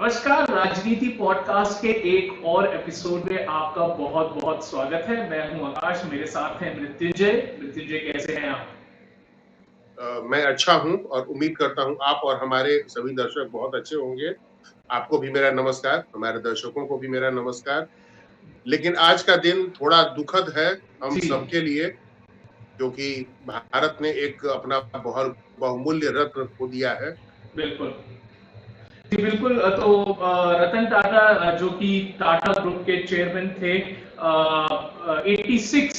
नमस्कार, राजनीति पॉडकास्ट के एक और एपिसोड में आपका बहुत बहुत स्वागत है। मैं हूं आकाश, मेरे साथ हैं मृत्युंजय। मृत्युंजय, कैसे हैं आप? मैं अच्छा हूं और उम्मीद करता हूं आप और हमारे सभी दर्शक बहुत अच्छे होंगे। आपको भी मेरा नमस्कार, हमारे दर्शकों को भी मेरा नमस्कार। लेकिन आज का दिन थोड़ा दुखद है हम जी, सबके लिए, क्योंकि भारत ने एक अपना बहुत बहुमूल्य रत्न खो दिया है। बिल्कुल। जी बिल्कुल। तो रतन टाटा, जो कि टाटा ग्रुप के चेयरमैन थे, 86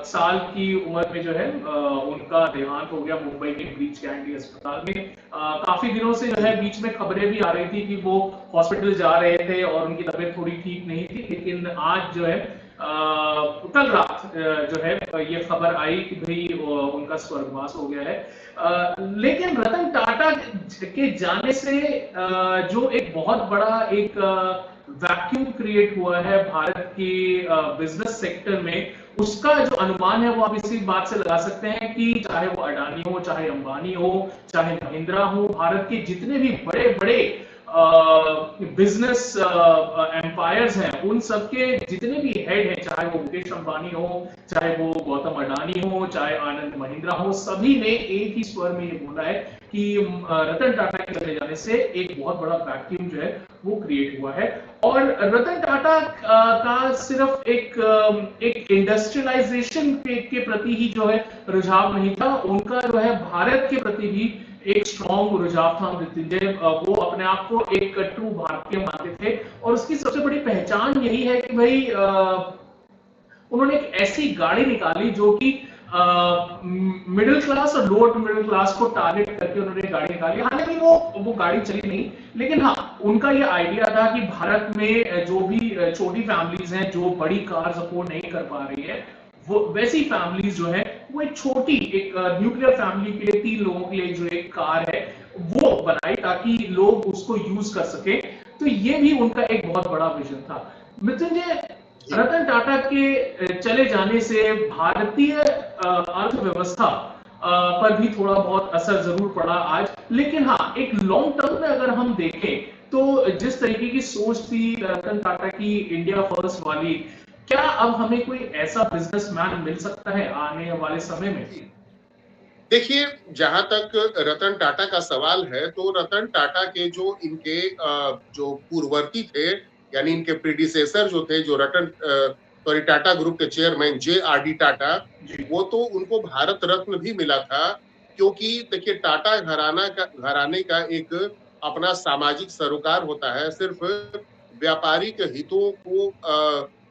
साल की उम्र में जो है उनका देहांत हो गया मुंबई के ब्रीच कैंडी अस्पताल में। काफी दिनों से जो है जी, बीच में खबरें भी आ रही थी कि वो हॉस्पिटल जा रहे थे और उनकी तबीयत थोड़ी ठीक नहीं थी, लेकिन आज जो है कल रात जो है ये खबर आई कि भाई उनका स्वर्गवास हो गया है। लेकिन रतन टाटा के जाने से जो एक बहुत बड़ा एक वैक्यूम क्रिएट हुआ है भारत के बिजनेस सेक्टर में, उसका जो अनुमान है वो आप इसी बात से लगा सकते हैं कि चाहे वो अडानी हो, चाहे अंबानी हो, चाहे महिंद्रा हो, भारत के जितने भी बड़े बड़े बिजनेस एम्पायर्स हैं, उन सबके जितने भी हेड हैं, चाहे वो मुकेश अंबानी हो, चाहे वो गौतम अडानी हो, चाहे आनंद महिंद्रा हो, सभी ने एक ही स्वर में ये बोला है कि रतन टाटा के चले जाने से एक बहुत बड़ा वैक्यूम जो है वो क्रिएट हुआ है। और रतन टाटा का सिर्फ एक इंडस्ट्रियलाइजेशन के प्रति ही जो है रुझाव नहीं था, उनका जो है भारत के प्रति भी एक स्ट्रॉन्ग रुझाव था। मृत्युंजय, वो अपने आप को एक ट्रू भारतीय मानते थे और उसकी सबसे बड़ी पहचान यही है कि भाई उन्होंने एक ऐसी गाड़ी निकाली जो कि मिडिल क्लास और लोअर टू मिडिल क्लास को टारगेट करके उन्होंने गाड़ी निकाली। हालांकि वो गाड़ी चली नहीं, लेकिन हाँ, उनका ये आइडिया था कि भारत में जो भी छोटी फैमिलीज हैं जो बड़ी कार अफोर्ड नहीं कर पा रही है, वो वैसी फैमिलीज जो है वो एक छोटी एक न्यूक्लियर फैमिली के लिए 3 लोगों के लिए जो एक कार है वो बनाई ताकि लोग उसको यूज कर सके। तो ये भी उनका एक बहुत बड़ा विजन था। मृत्युंजय, जी। रतन टाटा के चले जाने से भारतीय अर्थव्यवस्था पर भी थोड़ा बहुत असर जरूर पड़ा आज, लेकिन हाँ, एक लॉन्ग टर्म में अगर हम देखें तो जिस तरीके की सोच थी रतन टाटा की इंडिया फर्स्ट वाली, क्या अब हमें कोई ऐसा बिजनेसमैन मिल सकता है आने वाले समय में? जी, देखिए, जहां तक रतन टाटा का सवाल है, तो रतन टाटा के जो पूर्ववर्ती थे, यानी इनके प्रीडिसेसर जो थे, जो टाटा ग्रुप के चेयरमैन J.R.D. टाटा, जी, वो तो उनको भारत रत्न भी मिला था। क्योंकि देखिए, टाटा घराने का एक अपना सामाजिक सरोकार होता है। सिर्फ व्यापारिक हितों को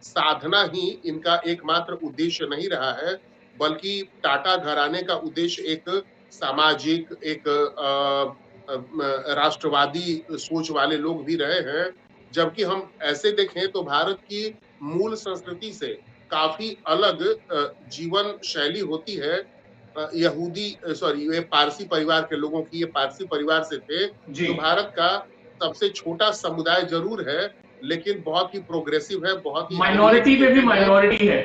साधना ही इनका एकमात्र उद्देश्य नहीं रहा है, बल्कि टाटा घराने का उद्देश्य एक सामाजिक, एक राष्ट्रवादी सोच वाले लोग भी रहे हैं। जबकि हम ऐसे देखें तो भारत की मूल संस्कृति से काफी अलग जीवन शैली होती है। यहूदी सॉरी ये पारसी परिवार के लोगों की, ये पारसी परिवार से थे, जी। जो भारत का सबसे छोटा समुदाय जरूर है, लेकिन बहुत ही प्रोग्रेसिव है, बहुत ही हाईली माइनॉरिटी में भी एजुकेटेड है। माइनॉरिटी है।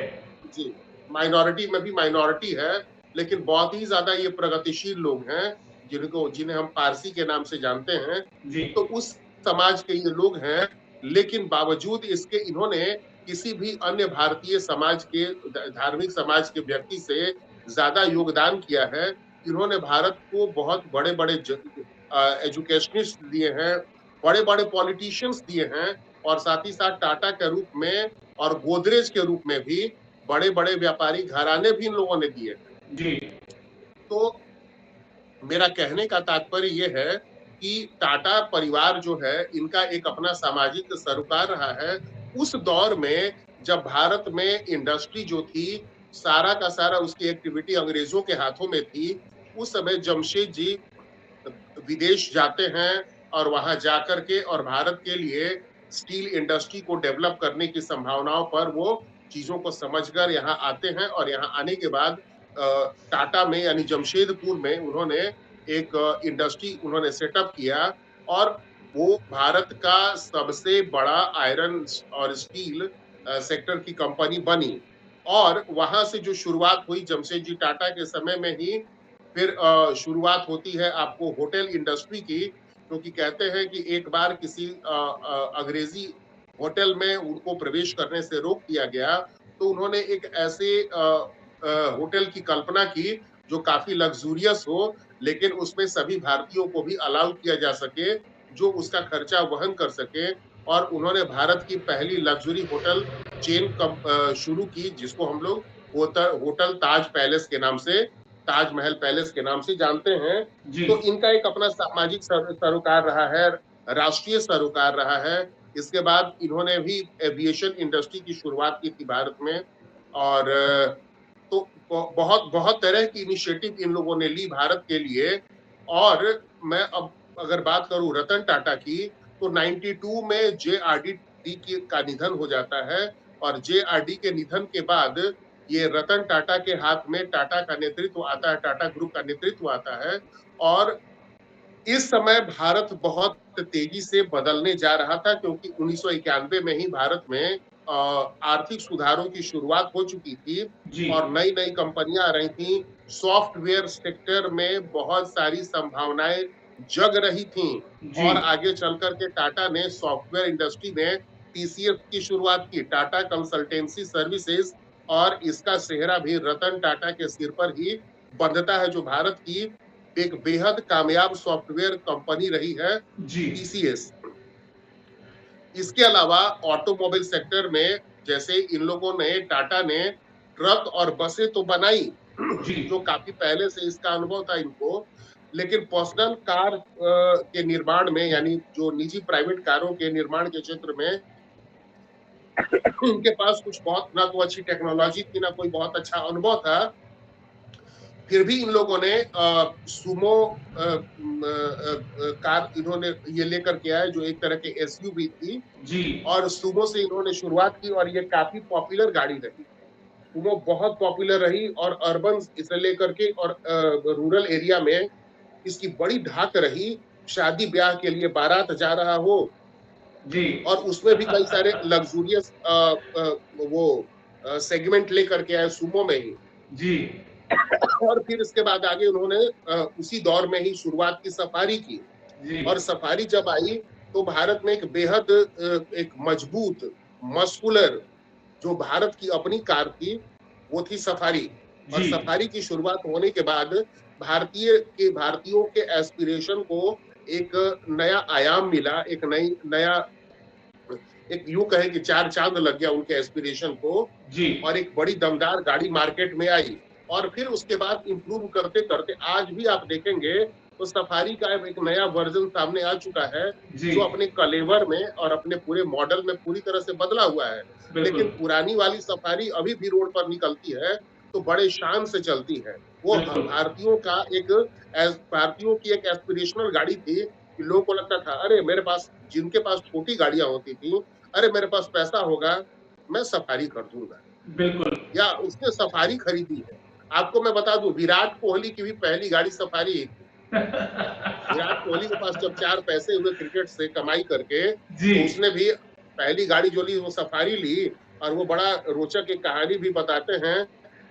जी, माइनॉरिटी में भी माइनॉरिटी है, लेकिन बहुत ही ज्यादा ये प्रगतिशील लोग हैं, जिन्हें हम पारसी के नाम से जानते हैं। जी, तो उस समाज के ये लोग हैं, लेकिन बावजूद इसके इन्होंने किसी भी अन्य भारतीय समाज के, धार्मिक समाज के व्यक्ति से ज्यादा योगदान किया है। इन्होंने भारत को बहुत बड़े बड़े एजुकेशनिस्ट दिए हैं, बड़े बड़े पॉलिटिशियंस दिए हैं, और साथ ही साथ टाटा के रूप में और गोदरेज के रूप में भी बड़े बड़े व्यापारी घराने भी इन लोगों ने दिए हैं। जी, तो मेरा कहने का तात्पर्य यह है कि टाटा परिवार जो है, इनका एक अपना सामाजिक सरोकार रहा है। उस दौर में जब भारत में इंडस्ट्री जो थी, सारा का सारा उसकी एक्टिविटी अंग्रेजों के हाथों में थी। उस समय जमशेद जी विदेश जाते हैं, और वहां जाकर के और भारत के लिए स्टील इंडस्ट्री को डेवलप करने की संभावनाओं पर वो चीजों को समझकर यहाँ आते हैं। और यहाँ आने के बाद टाटा में, यानी जमशेदपुर में, उन्होंने एक इंडस्ट्री उन्होंने सेटअप किया, और वो भारत का सबसे बड़ा आयरन और स्टील सेक्टर की कंपनी बनी। और वहां से जो शुरुआत हुई जमशेद जी टाटा के समय में ही, फिर शुरुआत होती है आपको होटल इंडस्ट्री की। क्योंकि कहते हैं कि एक बार किसी अंग्रेजी होटल में उनको प्रवेश करने से रोक दिया गया, तो उन्होंने एक ऐसे होटल की कल्पना की जो काफी लग्जूरियस हो, लेकिन उसमें सभी भारतीयों को भी अलाउ किया जा सके, जो उसका खर्चा वहन कर सके। और उन्होंने भारत की पहली लग्जरी होटल चेन शुरू की, जिसको हम लोग होटल ताज पैलेस के नाम से, ताजमहल पैलेस के नाम से जानते हैं। जी तो इनका एक अपना सामाजिक सरोकार रहा है, राष्ट्रीय सरोकार रहा है। इसके बाद इन्होंने भी एविएशन इंडस्ट्री की शुरुआत की थी भारत में। और तो बहुत बहुत तरह की इनिशिएटिव इन लोगों ने ली भारत के लिए। और मैं अब अगर बात करूं रतन टाटा की, तो 92 में JRD का निधन हो जाता है। और JRD के निधन के बाद ये रतन टाटा के हाथ में टाटा का नेतृत्व आता है, टाटा ग्रुप का नेतृत्व आता है। और इस समय भारत बहुत तेजी से बदलने जा रहा था, क्योंकि 1991 में ही भारत में आर्थिक सुधारों की शुरुआत हो चुकी थी जी और नई नई कंपनियां आ रही थी। सॉफ्टवेयर सेक्टर में बहुत सारी संभावनाएं जग रही थी। जी और आगे चलकर के टाटा ने सॉफ्टवेयर इंडस्ट्री में TCS की शुरुआत की, टाटा कंसल्टेंसी सर्विसेज। और इसका सेहरा भी रतन टाटा के सिर पर ही बंधता है, जो भारत की एक बेहद कामयाब सॉफ्टवेयर कंपनी रही है, जी TCS। इसके अलावा ऑटोमोबाइल सेक्टर में जैसे इन लोगों ने, टाटा ने ट्रक और बसें तो बनाई, जी जो काफी पहले से इसका अनुभव था इनको। लेकिन पर्सनल कार के निर्माण में, यानी जो निजी प्राइवेट कारों के निर्माण के क्षेत्र में इनके पास कुछ बहुत ना तो अच्छी टेक्नोलॉजी थी, ना कोई बहुत अच्छा अनुभव था। फिर भी इन लोगों ने सुमो कार इन्होंने ये लेकर के आए, जो एक तरह के SUV थी। जी और सुमो से इन्होंने शुरुआत की और ये काफी पॉपुलर गाड़ी रही। सुमो बहुत पॉपुलर रही और अर्बन इसे लेकर के और रूरल एरिया में इसकी बड़ी धाक रही। शादी ब्याह के लिए बारात जा रहा हो, जी और उसमें भी कई सारे लग्जूरियस वो सेगमेंट लेकर के आए सुमो में ही। जी और फिर इसके बाद आगे उन्होंने उसी दौर में ही शुरुआत की सफारी की। जी और सफारी जब आई, तो भारत में एक बेहद एक मजबूत, मस्कुलर, जो भारत की अपनी कार थी, वो थी सफारी। और जी सफारी की शुरुआत होने के बाद भारतीयों के एस्पिरेशन को एक नया आयाम मिला, एक नया, एक यूं कहे कि चार चांद लग गया उनके एस्पिरेशन को। जी और एक बड़ी दमदार गाड़ी मार्केट में आई। और फिर उसके बाद इंप्रूव करते करते आज भी आप देखेंगे तो सफारी का एक नया वर्जन सामने आ चुका है, जी जो अपने कलेवर में और अपने पूरे मॉडल में पूरी तरह से बदला हुआ है। लेकिन बिल्कुल पुरानी वाली सफारी अभी भी रोड पर निकलती है, तो बड़े शान से चलती है। वो बिल्कुल भारतीयों की एक एस्पिरेशनल गाड़ी थी कि लोगों को लगता था, अरे मेरे पास, जिनके पास छोटी गाड़ियां होती थी, अरे मेरे पास पैसा होगा, मैं सफारी खरीदूंगा, बिल्कुल या उसने सफारी खरीदी है। आपको मैं बता दूं, विराट कोहली की भी पहली गाड़ी सफारी ही थी। विराट कोहली के पास जब 4 पैसे हुए क्रिकेट से कमाई करके, जी तो उसने भी पहली गाड़ी जो ली वो सफारी ली। और वो बड़ा रोचक एक कहानी भी बताते हैं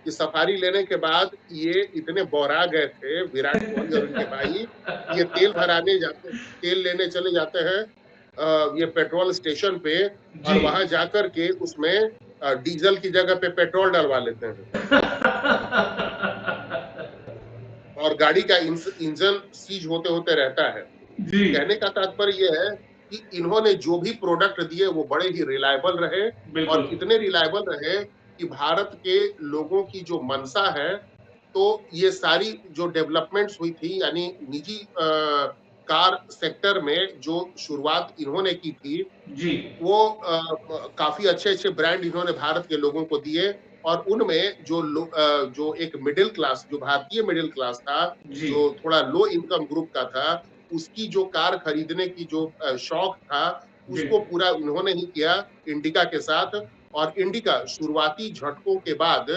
कि सफारी लेने के बाद ये इतने बौरा गए थे, विराट कोहली और उनके भाई, ये तेल लेने चले जाते हैं ये पेट्रोल स्टेशन पे। जी और वहां जाकर के उसमें डीजल की जगह पे पेट्रोल डलवा लेते हैं। और गाड़ी का इंजन सीज होते होते रहता है। जी कहने का तात्पर्य यह है कि इन्होंने जो भी प्रोडक्ट दिए वो बड़े ही रिलायबल रहे। और बिल्कुल इतने रिलायबल रहे कि भारत के लोगों की जो मंशा है, तो ये सारी जो डेवलपमेंट्स हुई थी, यानी निजी कार सेक्टर में जो शुरुआत इन्होंने की थी, जी वो काफी अच्छे अच्छे ब्रांड इन्होंने भारत के लोगों को दिए। और उनमें जो एक मिडिल क्लास, जो भारतीय मिडिल क्लास था, जी जो थोड़ा लो इनकम ग्रुप का था, उसकी जो कार खरीदने की जो शौक था, जी उसको पूरा उन्होंने ही किया इंडिका के साथ। और इंडिका शुरुआती झटकों के बाद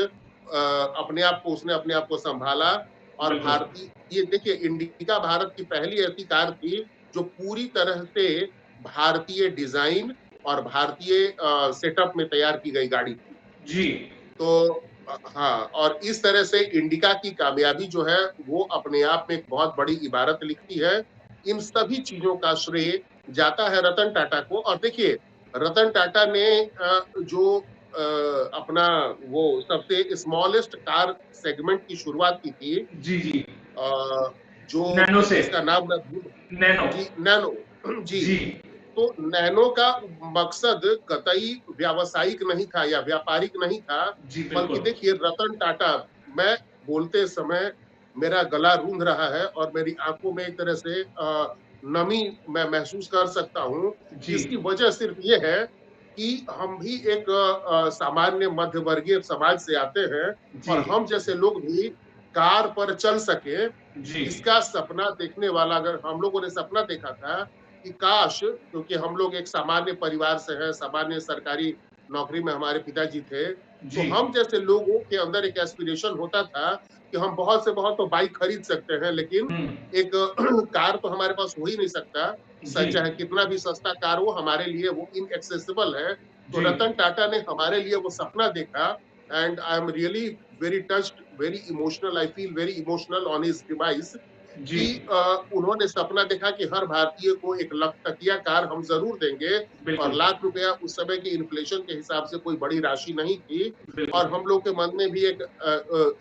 उसने अपने आप को संभाला। और बिल्कुल भारतीय, ये देखिए, इंडिका भारत की पहली ऐसी कार थी जो पूरी तरह से भारतीय डिजाइन और भारतीय सेटअप में तैयार की गई गाड़ी थी। जी तो हाँ, और इस तरह से इंडिका की कामयाबी जो है वो अपने आप में एक बहुत बड़ी इबारत लिखती है। इन सभी चीजों का श्रेय जाता है रतन टाटा को। और देखिए, रतन टाटा ने जो अपना वो सबसे स्मॉलेस्ट कार सेगमेंट की शुरुआत की थी, जी जी। जो नैनो से। जिसका नाम मैं भूल, नैनो। जी नैनो जी। जी तो नैनो का मकसद कतई व्यावसायिक नहीं था या व्यापारिक नहीं था, जी बल्कि बिल्कुल। देखिए रतन टाटा, मैं बोलते समय मेरा गला रूंध रहा है और मेरी आंखों में एक तरह से नमी मैं महसूस कर सकता हूं। जी इसकी वजह सिर्फ ये है कि हम भी एक सामान्य मध्य वर्गीय समाज से आते हैं, जी और हम जैसे लोग भी कार पर चल सके, जी इसका सपना देखने वाला, अगर हम लोगों ने सपना देखा था कि काश, क्योंकि हम लोग एक सामान्य परिवार से हैं, सामान्य सरकारी नौकरी में हमारे पिताजी थे, तो जी। हम जैसे लोगों के अंदर एक एस्पिरेशन होता था कि हम बहुत से बहुत तो बाइक खरीद सकते हैं, लेकिन हम्म। एक कार तो हमारे पास हो ही नहीं सकता। जी चाहे कितना भी सस्ता कार हो, हमारे लिए वो इनएक्सेसिबल है। तो जी रतन टाटा ने हमारे लिए वो सपना देखा, and I am really very touched, very emotional, I feel very emotional on his device, जी कि उन्होंने सपना देखा कि हर भारतीय को एक लखटकिया कार हम जरूर देंगे। और बिल्कुल लाख रुपया उस समय की इन्फ्लेशन के हिसाब से कोई बड़ी राशि नहीं थी। बिल्कुल और हम लोग के मन में भी एक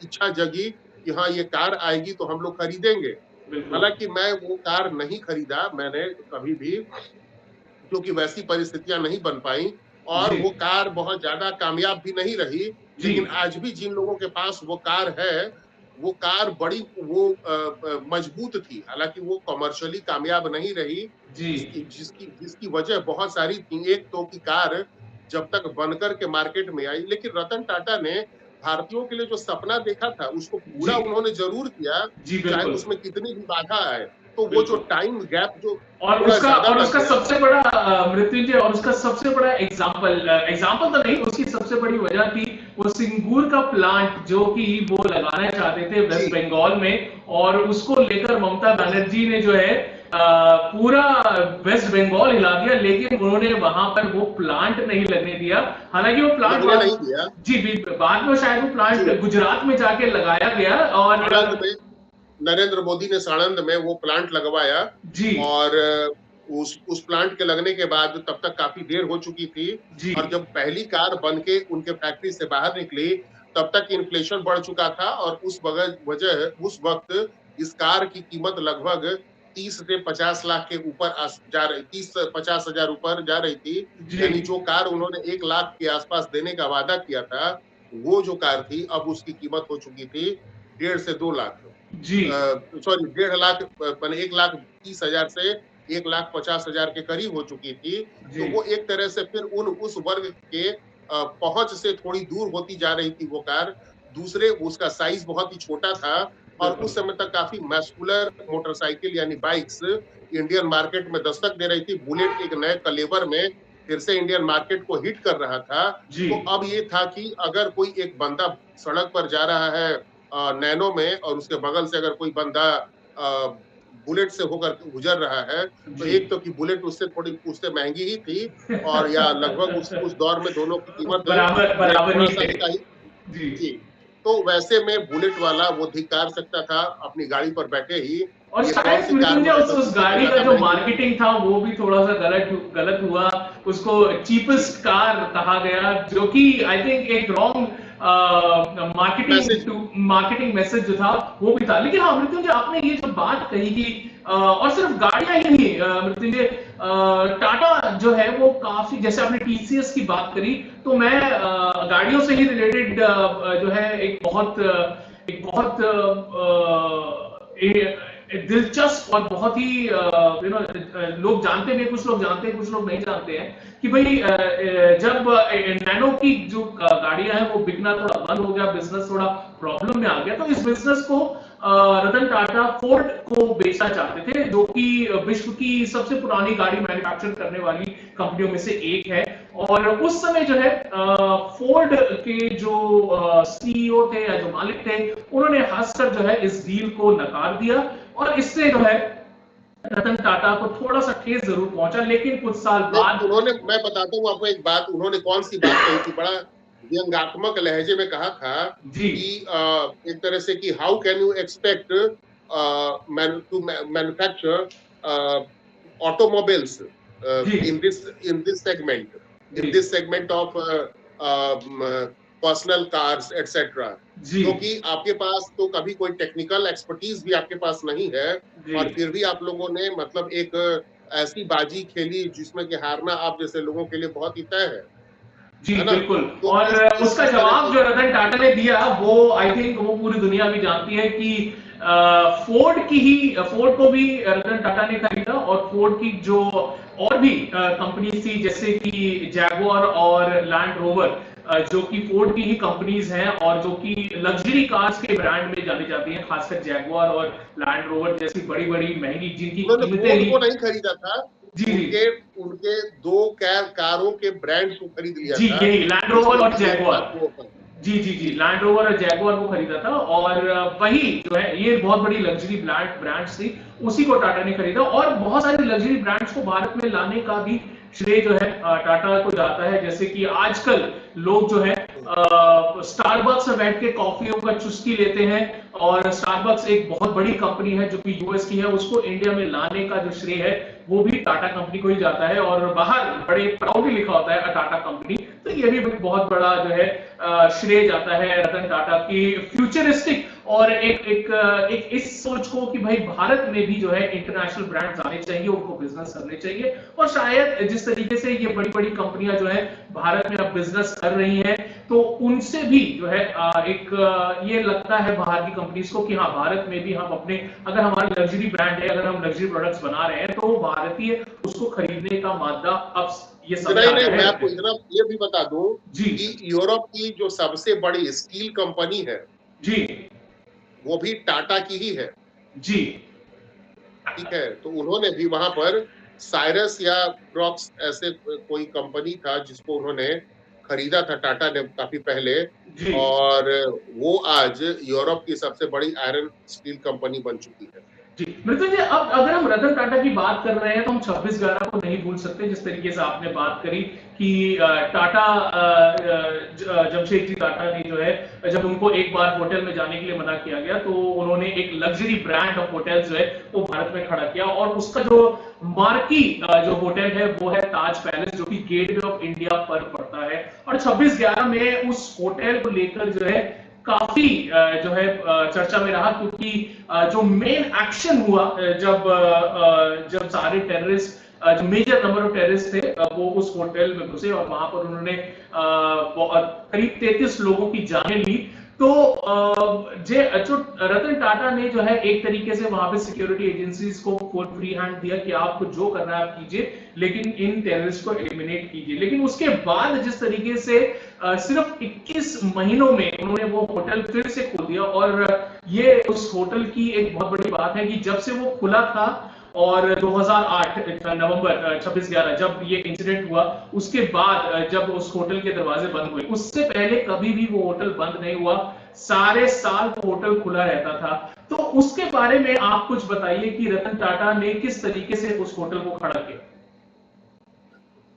इच्छा जगी कि हाँ, ये कार आएगी तो हम लोग खरीदेंगे। बिल्कुल। हालांकि मैं वो कार नहीं खरीदा मैंने कभी भी, क्योंकि वैसी परिस्थितियां नहीं बन पाई, और जी वो कार बहुत ज्यादा कामयाब भी नहीं रही। जी लेकिन आज भी जिन लोगों के पास वो कार है, वो कार बड़ी वो मजबूत थी, हालांकि वो कमर्शियली कामयाब नहीं रही। जी जिसकी जिसकी जिसकी वजह बहुत सारी थी। एक तो की कार जब तक बनकर के मार्केट में आई, लेकिन रतन टाटा ने भारतीयों के लिए जो सपना देखा था उसको जी पूरा उन्होंने जरूर किया, जी चाहे बिल्कुल उसमें कितनी भी बाधा आए। तो वो जो बिल्कुल। टाइम गैप जो और थोड़ा उसका ज्यादा और लग उसका गया। सबसे बड़ा मृत्युंजय, और उसका सबसे बड़ा एग्जाम्पल तो नहीं, उसकी सबसे बड़ी वजह थी वो सिंगूर का प्लांट जो कि वो लगाना चाहते थे जी वेस्ट बंगाल में, और उसको लेकर ममता जी बनर्जी ने जो है पूरा वेस्ट बंगाल हिला दिया, लेकिन उन्होंने वहां पर वो प्लांट नहीं लगने दिया। हालांकि वो प्लांट लगने नहीं दिया। बाद में शायद वो जी, प्लांट गुजरात में जाके लगाया गया। और साणंद में नरेंद्र मोदी ने साणंद में वो प्लांट लगवाया। जी और उस प्लांट के लगने के बाद तब तक काफी देर हो चुकी थी। जी और जब पहली कार बन के उनके फैक्ट्री से बाहर निकली, तब तक इन्फ्लेशन बढ़ चुका था, और उस वक्त इस कार की कीमत लगभग 30 से 50 लाख के ऊपर जा रही, 30 से 50 हजार ऊपर जा रही थी। जी यानी जो कार उन्होंने 1 लाख के आसपास देने का वादा किया था, वो जो कार थी अब उसकी कीमत हो चुकी थी 1.5 से 2 लाख। जी सॉरी, 1.5 लाख, मैंने 1,30,000 से 1,50,000 के करीब हो चुकी थी। तो जी वो एक तरह से फिर उस वर्ग के पहुंच से थोड़ी दूर होती जा रही थी वो कार। दूसरे, उसका साइज बहुत ही छोटा था, और उस बिल्कुल समय तक काफी मैस्कुलर मोटरसाइकिल यानी बाइक्स इंडियन मार्केट में दस्तक दे रही थी। बुलेट एक नए कलेवर में फिर से इंडियन मार्केट को हिट कर रहा था। जी तो अब ये था कि अगर कोई एक बंदा सड़क पर जा रहा है नैनो में, और उसके बगल से अगर कोई बंदा बुलेट से होकर गुजर रहा है, तो जी एक तो कि बुलेट उससे महंगी ही थी, और या लगभग उस दौर में दोनों की कीमत बराबर में बराबर थोड़ा ही सा थे। ही जी। जी। तो वैसे में बुलेट वाला वो धिक्कार सकता था अपनी गाड़ी पर बैठे ही, और ये कौन शायद सी कार मृत्युंजय मुझे उस 25 रुपए गाड़ी का ज्यादा जो महंगी लगी। मार्केटिंग था वो भी थोड़ा सा गलत हुआ। उसको जी, चीपेस्ट कार कहा गया, जो कि आई थिंक एक रॉन्ग मैसेज। मार्केटिंग मैसेज जो था वो भी था। लेकिन हाँ मृत्युंजय, आपने ये जो बात कही कि और सिर्फ गाड़ियां ही नहीं, मृत्युंजय, टाटा जो है वो काफी, जैसे आपने टीसीएस की बात करी, तो मैं गाड़ियों से ही रिलेटेड जो है एक बहुत दिलचस्प और बहुत ही लोग जानते भी हैं, कुछ लोग जानते हैं कुछ लोग नहीं जानते हैं, कि भाई जब नैनो की जो गाड़ियां हैं वो बिकना थोड़ा बंद हो गया, बिजनेस थोड़ा प्रॉब्लम में आ गया, तो इस बिजनेस को रतन टाटा फोर्ड को बेचना चाहते थे, जो कि विश्व की सबसे पुरानी गाड़ी मैन्युफैक्चर करने वाली कंपनियों में से एक है। और उस समय जो है फोर्ड के जो सीईओ थे या जो मालिक थे, उन्होंने हंसकर जो है इस डील को नकार दिया, और इससे जो है रतन टाटा को थोड़ा सा ठेस जरूर पहुंचा, लेकिन कुछ साल नहीं, बाद। उन्होंने, मैं बताता हूँ आपको एक बात, उन्होंने कौन सी बात कही थी, बड़ा व्यंग्यात्मक लहजे में कहा था जी कि एक तरह से कि how can you expect to manufacture automobiles जी in this segment, जी of पर्सनल कार्स एटसेट्रा, जी क्योंकि आपके पास तो कभी कोई टेक्निकल एक्सपर्टीज भी आपके पास नहीं है, जी और फिर भी आप लोगों ने मतलब एक ऐसी बाजी खेली जिसमें कि हारना आप जैसे लोगों के लिए बहुत ही तय जी है ना? बिल्कुल। तो और उसका इस तरह जवाब से जो रतन टाटा ने दिया वो आई थिंक वो पूरी दुनिया भी जानती है कि फोर्ड को भी रतन टाटा ने खरीदा, और फोर्ड की जो और भी कंपनी थी जैसे कि जैगुआर और लैंड रोवर, जो कि फोर्ड की ही कंपनीज हैं और जो कि लग्जरी कार्स के ब्रांड में जानी जाती हैं, खासकर जैगुआर और लैंड रोवर जैसी बड़ी बड़ी महंगी जिनकी उन्होंने कीमतें फोर्ड ही। को नहीं खरीदा था, जी जी उनके उनके दो कारों के ब्रांड को खरीद लिया जी, था, यही लैंड रोवर जिसमें और कि एक था जैगुआर। वो। जी जी जी, जी लैंड रोवर और जैगुआर को खरीदा था, और वही जो है ये बहुत बड़ी लग्जरी ब्रांड्स थी, उसी को टाटा ने खरीदा। और बहुत सारे लग्जरी ब्रांड्स को भारत में लाने का भी श्रेय जो है टाटा को जाता है। जैसे कि आजकल लोग जो है स्टारबक्स में बैठ के कॉफियों का चुस्की लेते हैं, और स्टारबक्स एक बहुत बड़ी कंपनी है जो कि यूएस की है, उसको इंडिया में लाने का जो श्रेय है वो भी टाटा कंपनी को ही जाता है, और बाहर बड़े प्राउडली लिखा होता है टाटा कंपनी। तो ये भी बहुत बड़ा जो है श्रेय जाता है रतन टाटा की फ्यूचरिस्टिक और एक इस सोच को कि भाई भारत में भी जो है इंटरनेशनल ब्रांड्स आने चाहिए, उनको बिजनेस करने चाहिए। और शायद जिस तरीके से ये बड़ी बड़ी कंपनियां जो है भारत में अब बिजनेस कर रही हैं, तो उनसे भी जो है ये लगता है बाहर की कंपनीज को कि हाँ, भारत में भी हम अपने, अगर हमारी लग्जरी ब्रांड है, अगर हम लग्जरी प्रोडक्ट्स बना रहे हैं, तो भारतीय उसको खरीदने का मादा अब ये इतना समय ही आ नहीं, गया मैं है। आपको इतना ये भी बता दूं जी कि यूरोप की जो सबसे बड़ी स्टील कंपनी है जी वो भी टाटा की ही है। जी ठीक है, तो उन्होंने भी वहां पर साइरस या क्रॉक्स ऐसे कोई कंपनी था जिसको उन्होंने खरीदा था टाटा ने काफी पहले, जी और वो आज यूरोप की सबसे बड़ी आयरन स्टील कंपनी बन चुकी है। जी मृत्युंजय, अब अगर हम रतन टाटा की बात कर रहे हैं तो हम 26/11 को नहीं भूल सकते। जिस तरीके से आपने बात करी कि टाटा जमशेद जी टाटा ने जो है, जब उनको एक बार होटल में जाने के लिए मना किया गया, तो उन्होंने एक लग्जरी ब्रांड ऑफ होटल जो है वो भारत में खड़ा किया, और उसका जो मार्की जो होटल है वो है ताज पैलेस, जो कि गेटवे ऑफ इंडिया पर पड़ता है। और 26/11 में उस होटल को लेकर जो है काफी जो है चर्चा में रहा, क्योंकि जो मेन एक्शन हुआ जब सारे टेररिस्ट, जो मेजर नंबर ऑफ टेररिस्ट थे, वो उस होटल में घुसे और वहां पर उन्होंने करीब 33 लोगों की जानें ली। तो जो रतन टाटा ने जो है एक तरीके से वहां पे सिक्योरिटी एजेंसीज को फुल फ्री हैंड दिया कि आपको जो करना है आप कीजिए, लेकिन इन टेररिस्ट को एलिमिनेट कीजिए। लेकिन उसके बाद जिस तरीके से सिर्फ 21 महीनों में उन्होंने वो होटल फिर से खोल दिया, और ये उस होटल की एक बहुत बड़ी बात है कि जब से वो खुला था, और 2008 नवंबर 26/11 जब ये इंसिडेंट हुआ, उसके बाद जब उस होटल के दरवाजे बंद हुए, उससे पहले कभी भी वो होटल बंद नहीं हुआ, सारे साल वो होटल खुला रहता था। तो उसके बारे में आप कुछ बताइए कि रतन टाटा ने किस तरीके से उस होटल को खड़ा किया।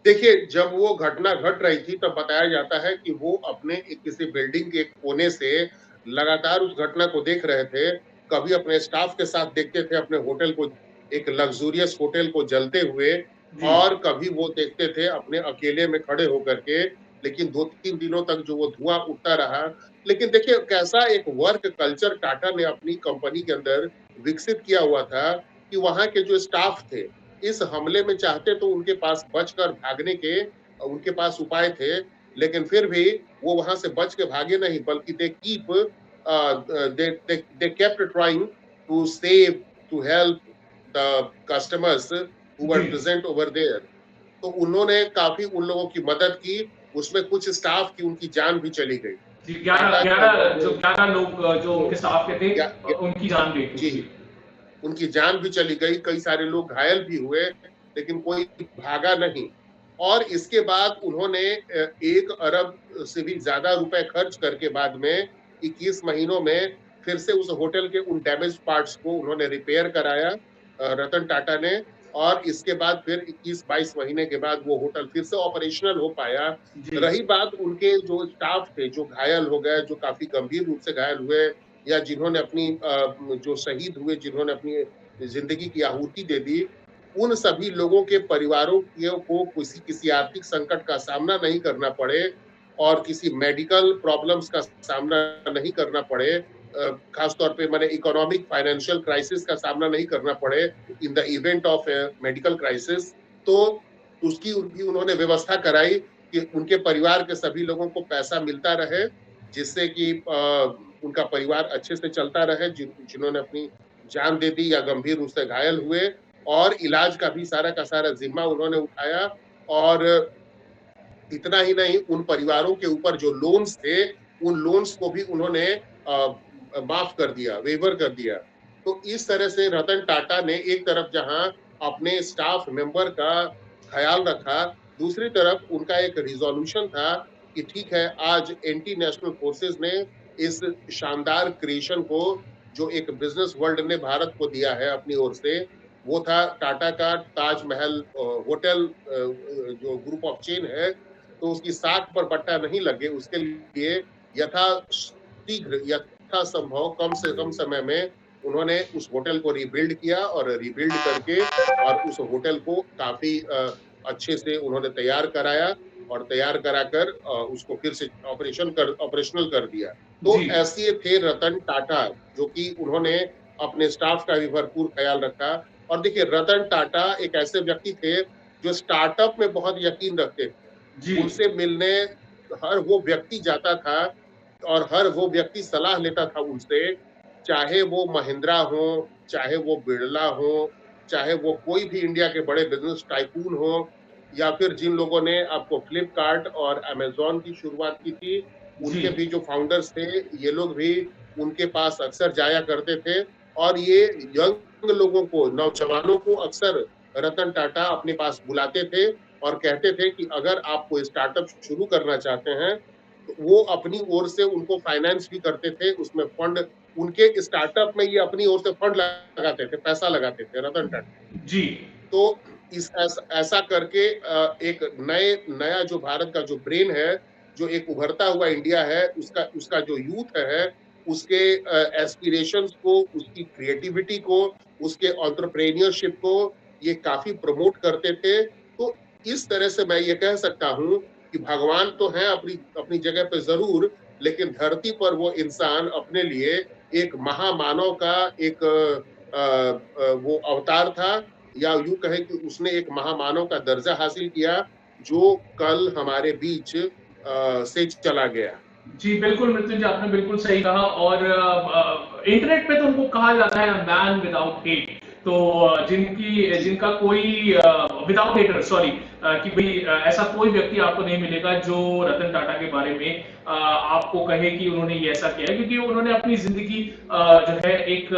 देखिए, जब वो घटना घट रही थी तब बताया जाता है कि वो अपने किसी बिल्डिंग के एक कोने से लगातार उस घटना को देख रहे थे। कभी अपने स्टाफ के साथ देखते थे अपने होटल को, एक लग्जूरियस होटल को जलते हुए, जी और कभी वो देखते थे अपने अकेले में खड़े होकर के। लेकिन 2-3 दिनों तक जो वो धुआं उठता रहा। लेकिन देखिए कैसा एक वर्क कल्चर टाटा ने अपनी कंपनी के अंदर विकसित किया हुआ था कि वहां के जो स्टाफ थे, इस हमले में चाहते तो उनके पास बचकर भागने के उनके पास उपाय थे, लेकिन फिर भी वो वहां से बच के भागे नहीं, बल्कि they kept trying to save, to help the customers who were जी प्रेजेंट ओवर देयर। तो उन्होंने काफी उन लोगों की मदद की, उसमें कुछ स्टाफ की उनकी जान भी चली गई। जी, 11 टाटा 11 जो जो 11 लोग जो जो उनके स्टाफ के थे, या, या, उनकी जान गई थी। जी, जी उनकी जान भी चली गई, कई सारे लोग घायल भी हुए, लेकिन कोई भागा नहीं। और इसके बाद उन्होंने 1 अरब से भी ज्यादा रुपए खर्च करके बाद में 21 महीनों में फिर से उस होटल के उन डैमेज पार्ट्स को उन्होंने रिपेयर कराया, रतन टाटा ने। और इसके बाद फिर 21-22 महीने के बाद वो होटल फिर से ऑपरेशनल हो पाया। जी रही बात उनके जो स्टाफ थे जो घायल हो गए, जो काफी गंभीर रूप से घायल हुए, या जिन्होंने अपनी जो शहीद हुए, जिन्होंने अपनी जिंदगी की आहुति दे दी, उन सभी लोगों के परिवारों को किसी आर्थिक संकट का सामना नहीं करना पड़े और किसी मेडिकल प्रॉब्लम्स का सामना नहीं करना पड़े, खासतौर पे मैंने इकोनॉमिक फाइनेंशियल क्राइसिस का सामना नहीं करना पड़े in the event of medical crisis, तो उसकी उनकी उन्होंने व्यवस्था कराई कि उनके परिवार के सभी लोगों को पैसा मिलता रहे, जिससे कि उनका परिवार अच्छे से चलता रहे, जिन्होंने अपनी जान दे दी या गंभीर रूप से घायल हुए, और इलाज का भी सारा का सारा जिम्मा उन्होंने उठाया। और इतना ही नहीं, उन परिवारों के ऊपर जो लोन्स थे, उन लोन्स को भी उन्होंने माफ कर दिया, वेवर कर दिया। तो इस तरह से रतन टाटा ने एक तरफ जहां अपने स्टाफ मेंबर का ख्याल रखा, दूसरी तरफ उनका एक रिजोल्यूशन था कि ठीक है, आज एंटी नेशनल फोर्सेस ने इस शानदार क्रिएशन को, जो एक बिजनेस वर्ल्ड ने भारत को दिया है अपनी ओर से, वो था टाटा का ताजमहल होटल, जो ग्रुप ऑफ चेन है, तो उसकी साख पर बट्टा नहीं लगे, उसके लिए यथाशीघ्र यथासंभव कम से कम समय में उन्होंने उस होटल को रिबिल्ड किया, और रिबिल्ड करके और उस होटल को काफी अच्छे से उन्होंने तैयार कराया, और तैयार कराकर उसको फिर से ऑपरेशनल कर दिया। तो जी ऐसे थे रतन टाटा, जो कि उन्होंने अपने स्टाफ का भी भरपूर ख्याल रखा। और देखिए, रतन टाटा एक ऐसे व्यक्ति थे जो स्टार्टअप में बहुत यकीन रखते थे। जी उनसे मिलने हर वो व्यक्ति जाता था और हर वो व्यक्ति सलाह लेता था उनसे, चाहे वो महिंद्रा हो, चाहे वो बिरला हो, चाहे वो कोई भी इंडिया के बड़े बिजनेस टाइकून हो, या फिर जिन लोगों ने आपको फ्लिपकार्ट और अमेज़न की शुरुआत की थी, जी उनके भी जो फाउंडर्स थे, ये लोग भी उनके पास अक्सर जाया करते थे। और ये यंग लोगों को, नौजवानों को अक्सर रतन टाटा अपने पास बुलाते थे और कहते थे कि अगर आप कोई स्टार्टअप शुरू करना चाहते हैं, तो वो अपनी ओर से उनको फाइनेंस भी करते थे, उसमें फंड, उनके स्टार्टअप में ये अपनी ओर से फंड लगाते थे, पैसा लगाते थे रतन टाटा। जी तो ऐसा करके एक नया जो भारत का जो ब्रेन है, जो एक उभरता हुआ इंडिया है, उसका उसका जो यूथ है, उसके एस्पिरेशंस को, उसकी क्रिएटिविटी को, उसके एंटरप्रेन्योरशिप को ये काफी प्रमोट करते थे। तो इस तरह से मैं ये कह सकता हूँ कि भगवान तो हैं अपनी अपनी जगह पे जरूर, लेकिन धरती पर वो इंसान अपने लिए एक महामानव का एक वो अवतार था, या यूं कहें कि उसने एक महामानव का दर्जा हासिल किया, जो कल हमारे बीच से चला गया। जी, बिल्कुल मृत्युंजय, आपने बिल्कुल सही कहा। और इंटरनेट पे तो उनको कहा जाता है मैन विदाउट हेट। तो जिनका कोई विदाउट हेटर, सॉरी, कि भाई ऐसा कोई व्यक्ति आपको नहीं मिलेगा जो रतन टाटा के बारे में आपको कहे कि उन्होंने ये ऐसा किया है, क्योंकि उन्होंने अपनी जिंदगी जो है एक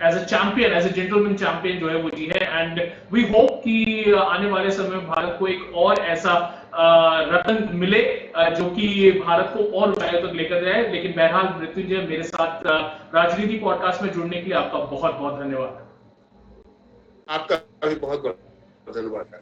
as a champion, as a gentleman champion जो है वो जी है। एंड वी होप कि आने वाले समय में भारत को एक और ऐसा रतन मिले जो कि भारत को और ऊंचाइयों तक लेकर जाए। लेकिन बहरहाल मृत्युंजय, मेरे साथ राजनीति पॉडकास्ट में जुड़ने के लिए आपका बहुत बहुत धन्यवाद। आपका भी बहुत बहुत धन्यवाद।